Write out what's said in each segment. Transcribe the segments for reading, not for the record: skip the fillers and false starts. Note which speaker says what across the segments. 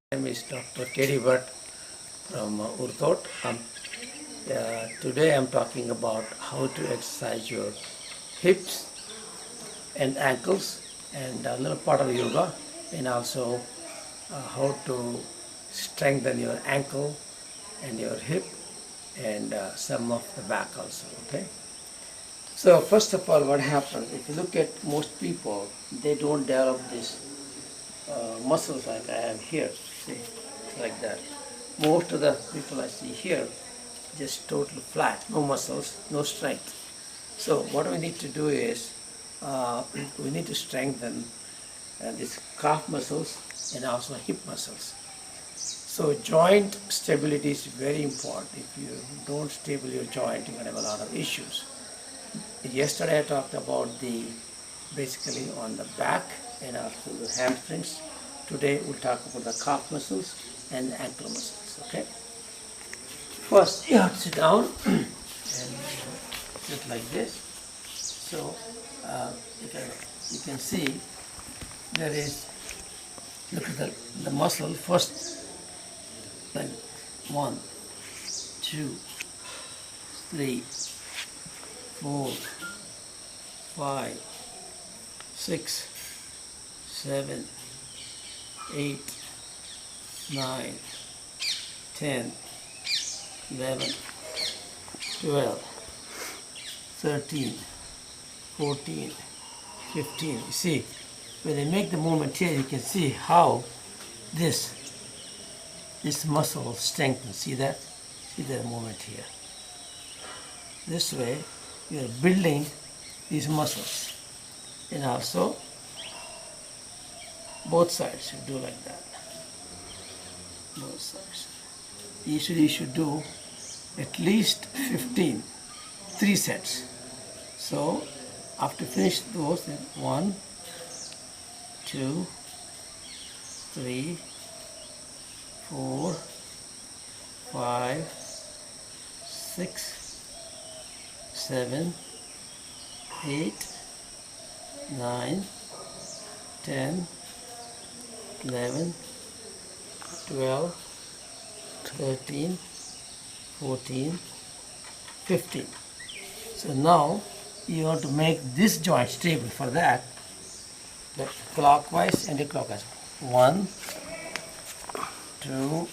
Speaker 1: My name is Dr. K.D. Bhat from Urthot. Today I'm talking about how to exercise your hips and ankles and a little part of yoga, and also how to strengthen your ankle and your hip and some of the back also. Okay. So first of all, what happens if you look at most people, they don't develop this muscles like I have here. See, like that. Most of the people I see here, just totally flat, no muscles, no strength. So what we need to do is, we need to strengthen these calf muscles and also hip muscles. So joint stability is very important. If you don't stable your joint, you're going to have a lot of issues. Yesterday I talked about the basically on the back and also the hamstrings. Today we'll talk about the calf muscles and the ankle muscles. Okay. First you have to sit down and sit like this. So you can see there is, look at the muscle first, like 1, 2, 3, 4, 5, 6, 7, 8, 9, 10, 11, 12, 13, 14, 15. You see, when they make the movement here, you can see how this muscle strengthens. See that? See the movement here. This way, you are building these muscles. And also, both sides you do like that. Both sides. Usually you should do at least 15, 3 sets. So after finish those, then 1, 2, 3, 4, 5, 6, 7, 8, 9, 10, 11, 12, 13, 14, 15. So now you want to make this joint stable. For that, clockwise and clockwise. 1, 2,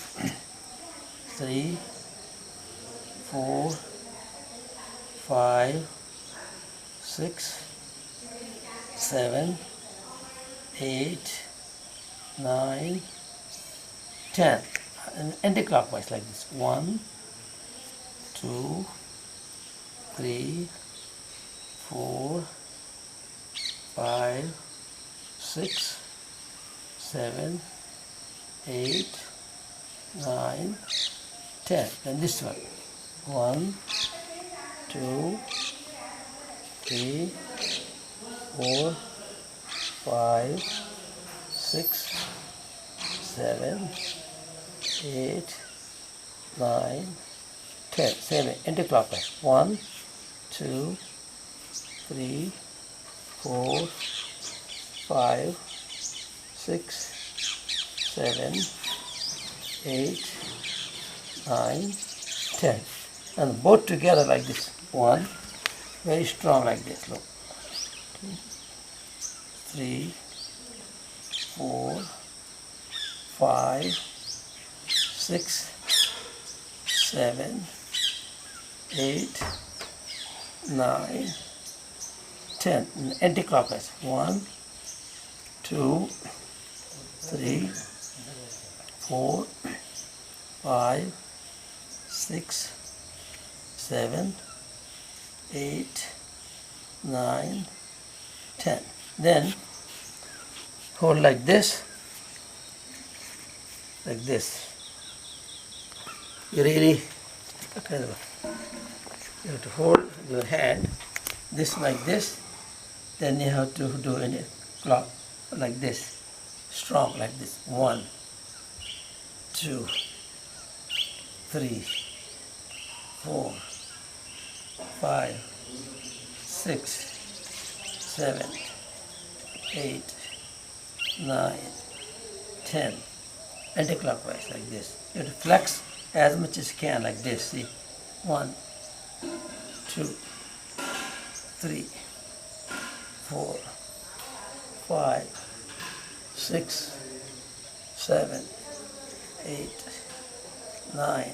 Speaker 1: 3, 4, 5, 6, 7, 8, 9, 10. And anti-clockwise like this. 1, 2, 3, 4, 5, 6, 7, 8, 9, 10. And this one. 1, 2, 3, 4, 5, 6, 7, 8, 9, 10. Same anti-clockwise. 1, 2, 3, 4, 5, 6, 7, 8, 9, 10. And both together like this. 1, very strong like this. Look. 3, 4, 5, 6, 7, 8, 9, 10. Anti-clockwise. 1, 2, 3, 4, 5, 6, 7, 8, 9, 10. Then hold like this, like this. You really you have to hold your hand this like this. Then you have to do a clock like this, strong like this. 1, 2, 3, 4, 5, 6, 7, 8, 9, 10, anti-clockwise like this. You have to flex as much as you can like this. See, 1, 2, 3, 4, 5, 6, 7, 8, 9,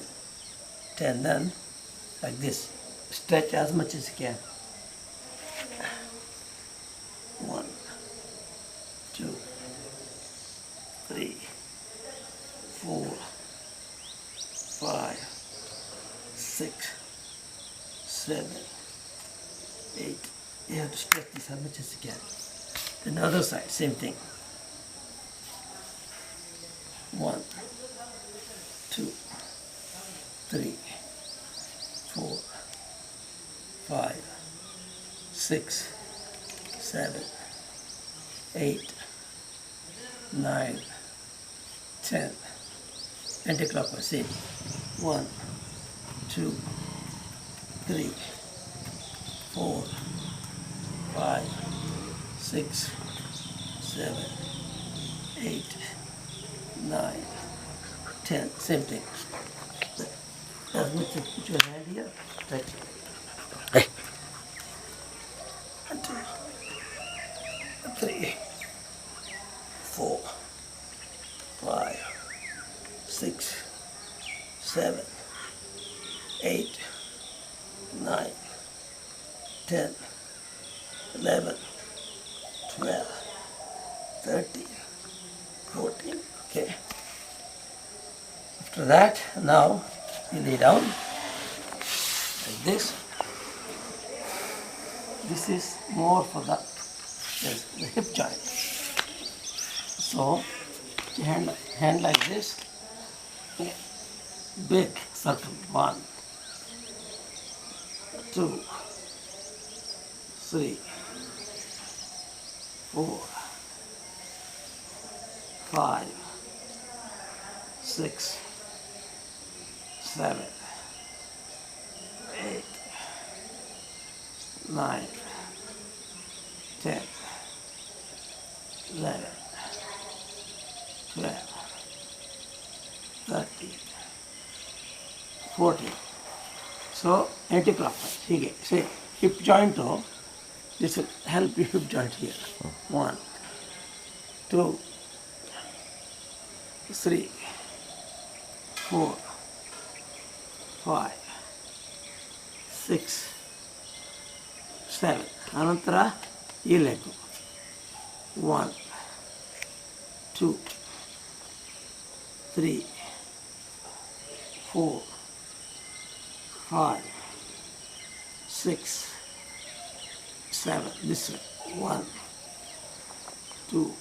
Speaker 1: 10. Then like this. Stretch as much as you can. 1, 2, 3, 4, 5, 6, 7, 8. You have to stretch this as much as you can. Then the other side, same thing. 1, 2, 3, 4, 5, 6, 7, 8, 9, 10. Anti-clockwise, same. 1, 2, 3, 4, 5, 6, 7, 8, 9, 10. Same thing. As much as put your hand here, stretch. Hey. 1, 2, 3, 4, 5, 6, 7, 8, 9, 10, 11, 12, 13, 14. Okay. After that, now you lay down like this. This is more for the hip joint. So you hand like this. Okay. Big circle. 1, 2, 3, 4, 5, 6, 7, 8, 9, 10, 11, 12, 13, 14. So anti-clockwise. Okay. Say hip joint. This will help your hip joint here. 1, 2, 3, 4, 5, 6, 7. Anantara ee leg. 1, 2, 3, 4, 5, 6, 7. This way. 1, 2,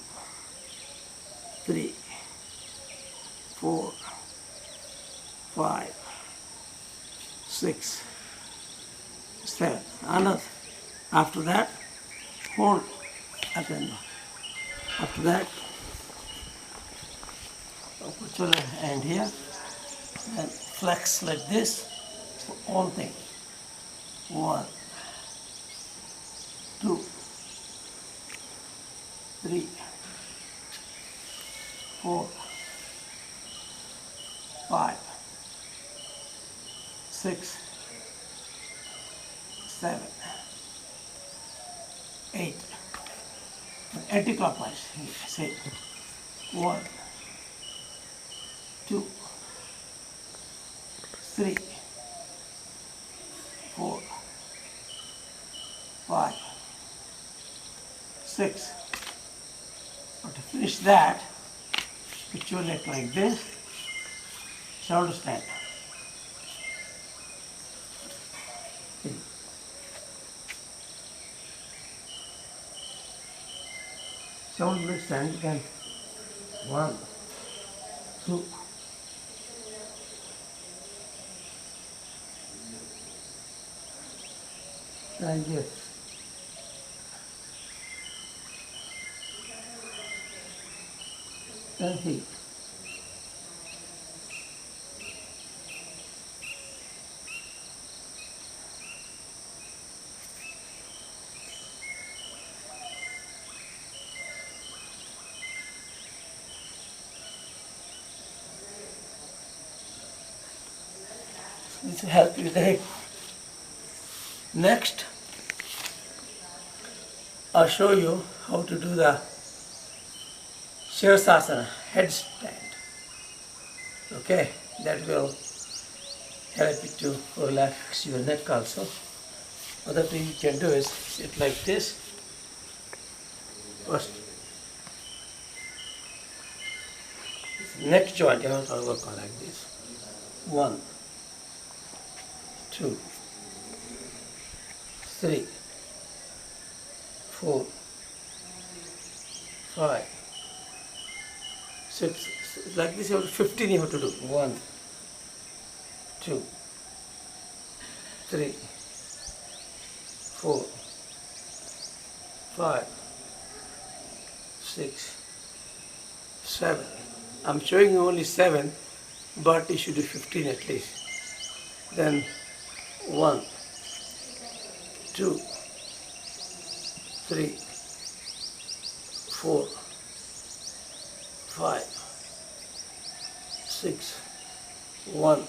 Speaker 1: 3, 4, 5, 6, 7. Another. After that, hold up and down. After that, put your hand here and flex like this. All thing. 1, 2, 3, 4, 5, 6, 7, 8. Anti-clockwise. Say 1, 2, 3, 4, 5, 6. But to finish that, put your leg like this, shoulder stand. Shoulder stand again. 1, 2. Like this. Then feet. This will help you with the hip. Next, I'll show you how to do the Shirsasana headstand. Okay, that will help you to relax your neck also. Other thing you can do is sit like this. First, neck joint you have to work on like this. 1, 2, 3, 4, 5, 6. Like this, you have 15 you have to do. 1, 2, 3, 4, 5, 6, 7. I'm showing you only 7, but you should do 15 at least. Then 1, 2, 3, 4, 5, 6, 1,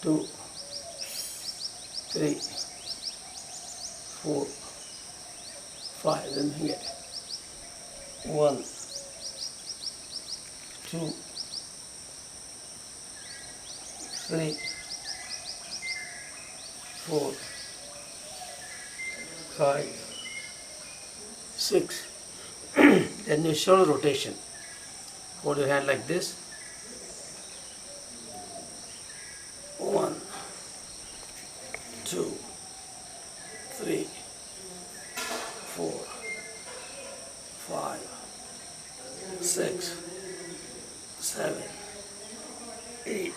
Speaker 1: 2, 3, 4, 5. Then here 1, 2, 3, 4, 5, 6. Then your shoulder rotation. Hold your hand like this. 1, 2, 3, 4, 5, 6, 7, 8,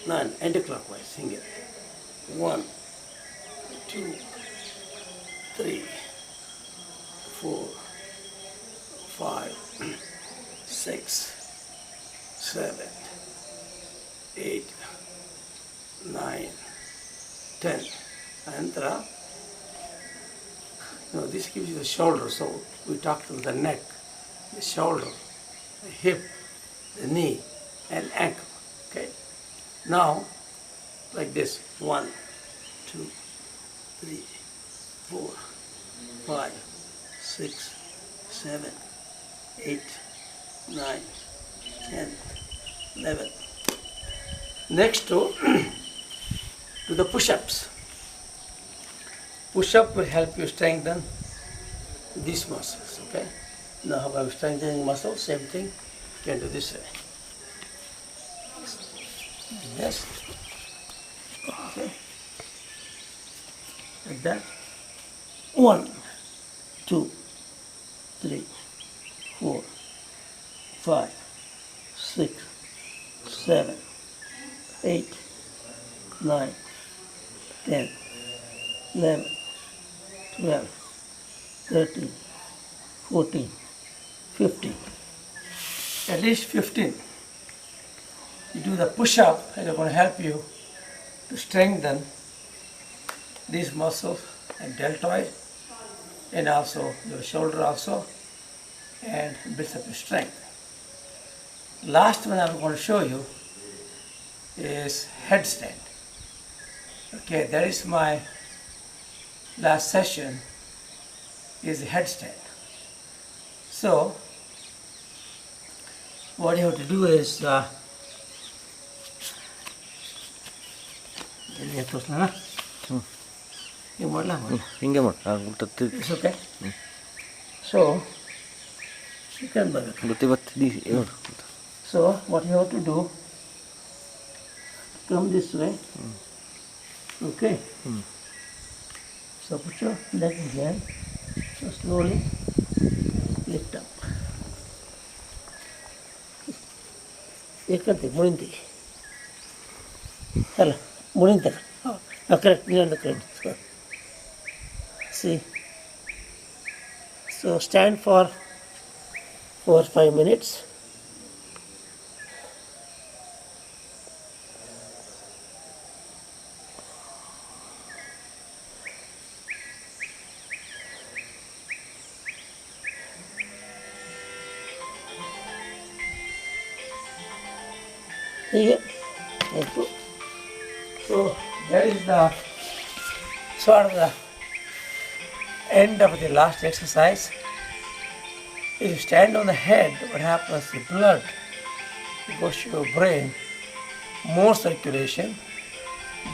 Speaker 1: 9. Anti-clockwise. Finger. 1, 2, 3, 4, 5, 6, 7, 8, 9, 10. Antra. No, this gives you the shoulder. So we talked about the neck, the shoulder, the hip, the knee, and ankle. Okay. Now, like this. 1, 2, 3, 4, 5, 6, 7, 8, 9, 10, 11. Next to do the push-ups. Push-up will help you strengthen these muscles, okay? Now how I'm strengthening muscles, same thing, you can do this way. Yes. Okay. Like that. 1, 2, 3, 4, 5, 6, 7, 8, 9, 10, 11, 12, 13, 14, 15. At least 15. You do the push-up and it's going to help you to strengthen these muscles and deltoid and also your shoulder also, and builds up your strength. Last one I'm going to show you is headstand. Okay, that is my last session is headstand. So what you have to do is it's okay. So you can buy it. So what you have to do, come this way. Okay. So put your leg again. So slowly lift up. Murinti. Hello. Murinta. Oh, correct. You're on the correct. See. So stand for 4 or 5 minutes. Here. Okay. So that is the sort of the end of the last exercise. If you stand on the head, what happens? The blood goes to your brain, more circulation,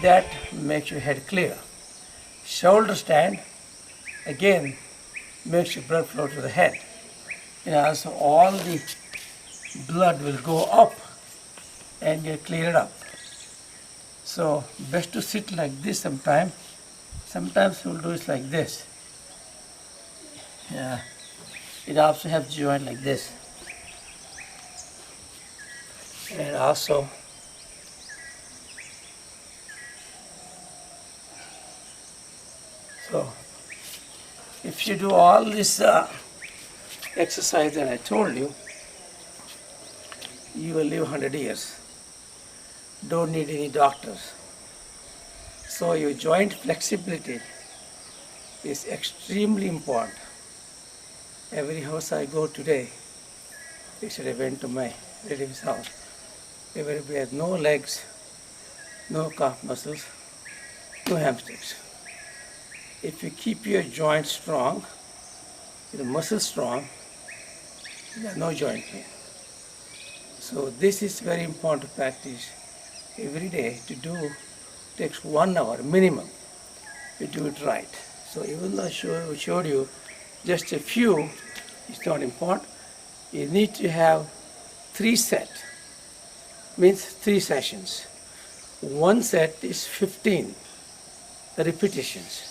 Speaker 1: that makes your head clear. Shoulder stand, again, makes your blood flow to the head. And also all the blood will go up and get cleared up. So best to sit like this sometimes. Sometimes we'll do it like this. Yeah. It also helps joint like this. And also so if you do all this exercise that I told you, you will live 100 years. Don't need any doctors. So your joint flexibility is extremely important. Every house I go today, yesterday I went to my relative's house, everybody has no legs, no calf muscles, no hamstrings. If you keep your joints strong, the muscles strong, there is no joint pain. So this is very important to practice every day. To do takes 1 hour minimum. You do it right. So even though I showed you just a few, it's not important. You need to have 3 sets, means 3 sessions. 1 set is 15 repetitions.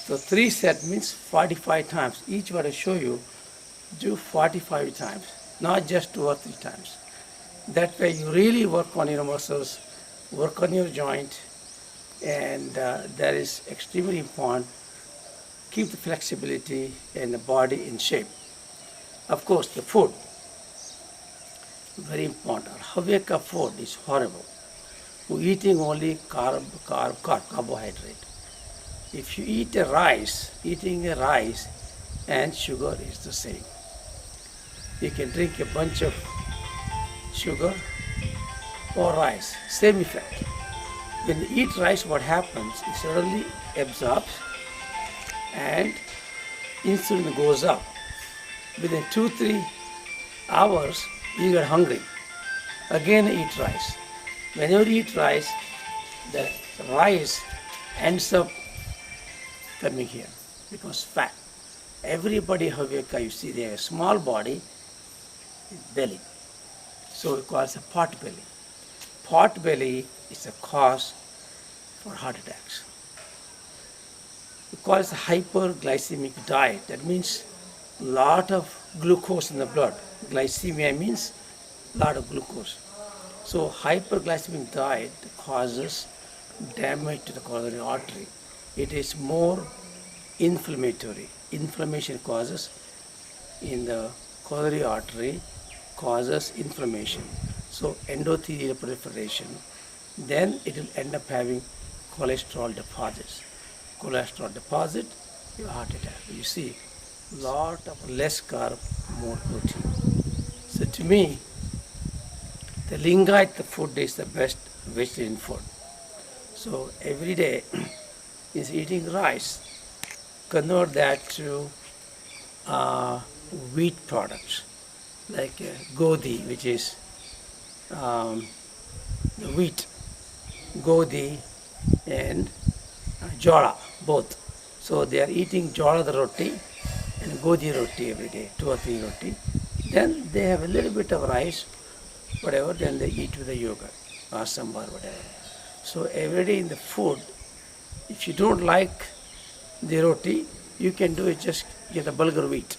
Speaker 1: So 3 sets means 45 times. Each what I show you, do 45 times, not just 2 or 3 times. That way you really work on your muscles, work on your joint, and that is extremely important. Keep the flexibility and the body in shape. Of course, the food, very important. Havyaka food is horrible. We're eating only carbohydrate. If you eat a rice, eating a rice and sugar is the same. You can drink a bunch of sugar or rice, same effect. When you eat rice, what happens? It suddenly absorbs and insulin goes up. Within 2-3 hours, you get hungry. Again, eat rice. Whenever you eat rice, the rice ends up coming here because fat. Everybody Havyaka, you see, they have a small body, belly. So it calls a pot belly. Pot belly is a cause for heart attacks. It calls a hyperglycemic diet. That means a lot of glucose in the blood. Glycemia means a lot of glucose. So hyperglycemic diet causes damage to the coronary artery. It is more inflammatory. Inflammation causes in the coronary artery causes inflammation. So endothelial proliferation. Then it will end up having cholesterol deposits. Cholesterol deposit, your heart attack. You see, lot of less carb, more protein. So to me, the Lingayat food is the best vegetarian food. So every day is eating rice. Convert that to wheat products like godi, which is the wheat, godi and jala, both. So they are eating jala the roti and godi roti every day, 2 or 3 roti. Then they have a little bit of rice, whatever, then they eat with the yogurt or sambar, whatever. So every day in the food, if you don't like the roti, you can do it, just get the bulgur wheat,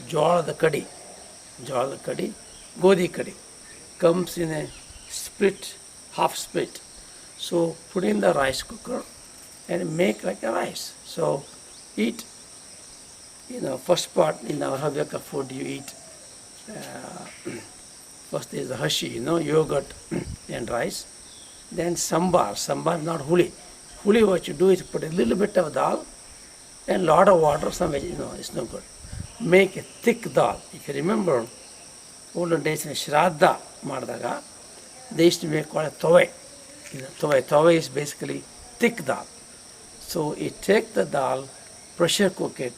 Speaker 1: jala the kadhi, godi kadhi, comes in a split, half split. So put in the rice cooker and make like a rice. So eat, first part in our Havyaka food you eat, first is the hashi, yogurt and rice. Then sambar not huli. Huli what you do is put a little bit of dal and lot of water, it's no good. Make a thick dal. If you remember, olden days in Shraddha ಮಾಡಿದಾಗ they used to make called a tawai. Tawai is basically thick dal. So you take the dal, pressure cook it,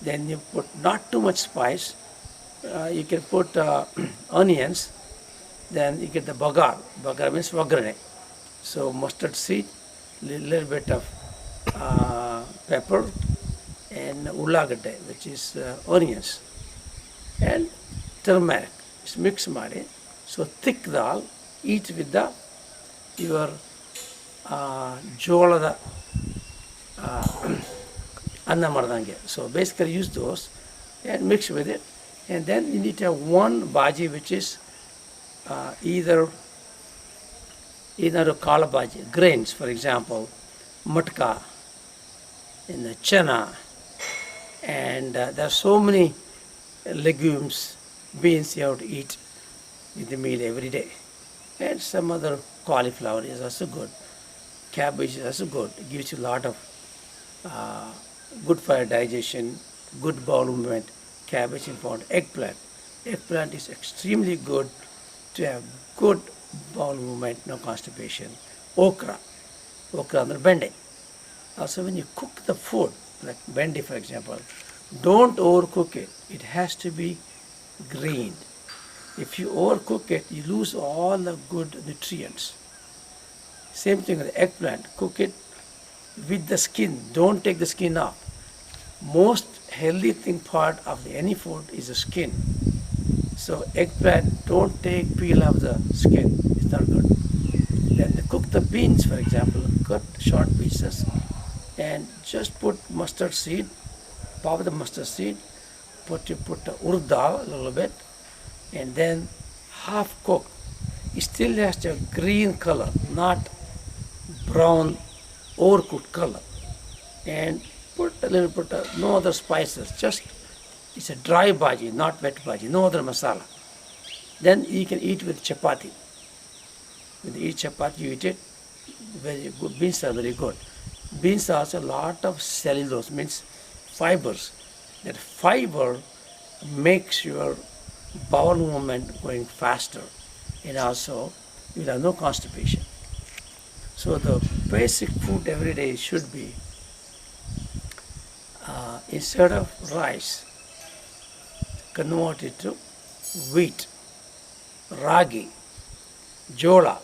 Speaker 1: then you put not too much spice. You can put onions, then you get the bagar. Bagar means wagrane. So mustard seed, little bit of pepper, and ulagade, which is onions, and turmeric. It's mixed ಮಾಡಿ. So thick dal, eat with your ಜೋಳದ ಅನ್ನ ಮಾಡ್ದಂಗೆ. So basically use those and mix with it. And then you need to have one bhaji which is either kala bhaji, grains, for example, matka, and the chana, and there are so many legumes, beans you have to eat with the meal every day. And some other cauliflower is also good. Cabbage is also good. It gives you a lot of good for your digestion, good bowel movement. Cabbage important. Eggplant. Eggplant is extremely good to have good bowel movement, no constipation. Okra. Okra under bendi. Also when you cook the food, like bendi for example, don't overcook it. It has to be green. If you overcook it, you lose all the good nutrients. Same thing with the eggplant. Cook it with the skin. Don't take the skin off. Most healthy thing part of any food is the skin. So eggplant, don't take peel off the skin. It's not good. Then cook the beans, for example. Cut short pieces and just put mustard seed. Pop the mustard seed. Put the urd dal a little bit, and then half cook. It still has a green color, not brown overcooked color. And put a little bit of no other spices, just it's a dry bhaji, not wet bhaji, no other masala. Then you can eat with chapati. When you eat chapati, you eat it very good. Beans are very good. Beans are also a lot of cellulose, means fibers. That fiber makes your bowel movement going faster, and also you will have no constipation. So the basic food every day should be instead of rice, convert it to wheat, ragi, jola.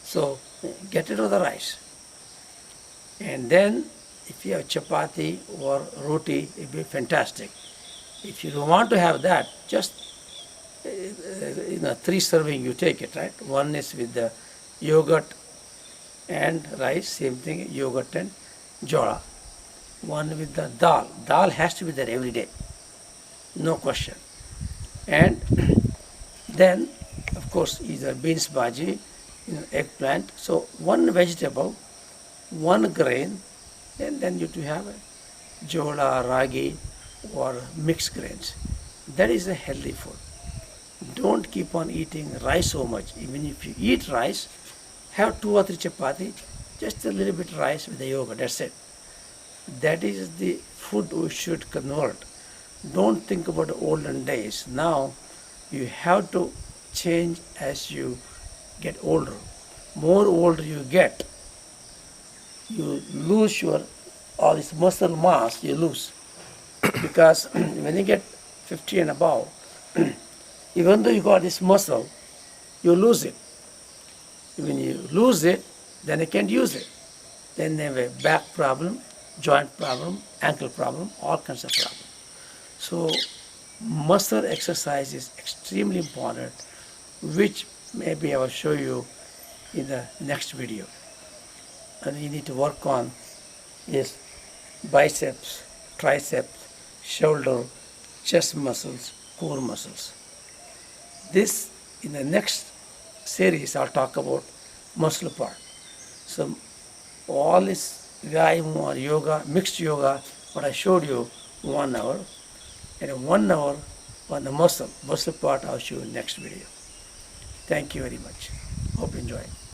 Speaker 1: So get rid of the rice, and then if you have chapati or roti, it will be fantastic. If you don't want to have that, just 3 serving you take it, right? One is with the yogurt and rice, same thing, yogurt and jola. One with the dal. Dal has to be there every day, no question. And then, of course, either beans bhaji, eggplant. So one vegetable, one grain, and then you to have a jola, ragi, or mixed grains. That is a healthy food. Don't keep on eating rice so much. Even if you eat rice, have 2 or 3 chapati, just a little bit rice with the yogurt, that's it. That is the food we should convert. Don't think about the olden days. Now you have to change as you get older. More older you get, you lose your all this muscle mass, you lose. Because when you get 50 and above, even though you got this muscle, you lose it. When you lose it, then you can't use it. Then they have a back problem, joint problem, ankle problem, all kinds of problems. So muscle exercise is extremely important, which maybe I will show you in the next video. And you need to work on this biceps, triceps, shoulder, chest muscles, core muscles. This, in the next series, I'll talk about muscle part. So all this Vyayam or yoga, mixed yoga, what I showed you, 1 hour, and 1 hour on the muscle part I'll show you in next video. Thank you very much. Hope you enjoy.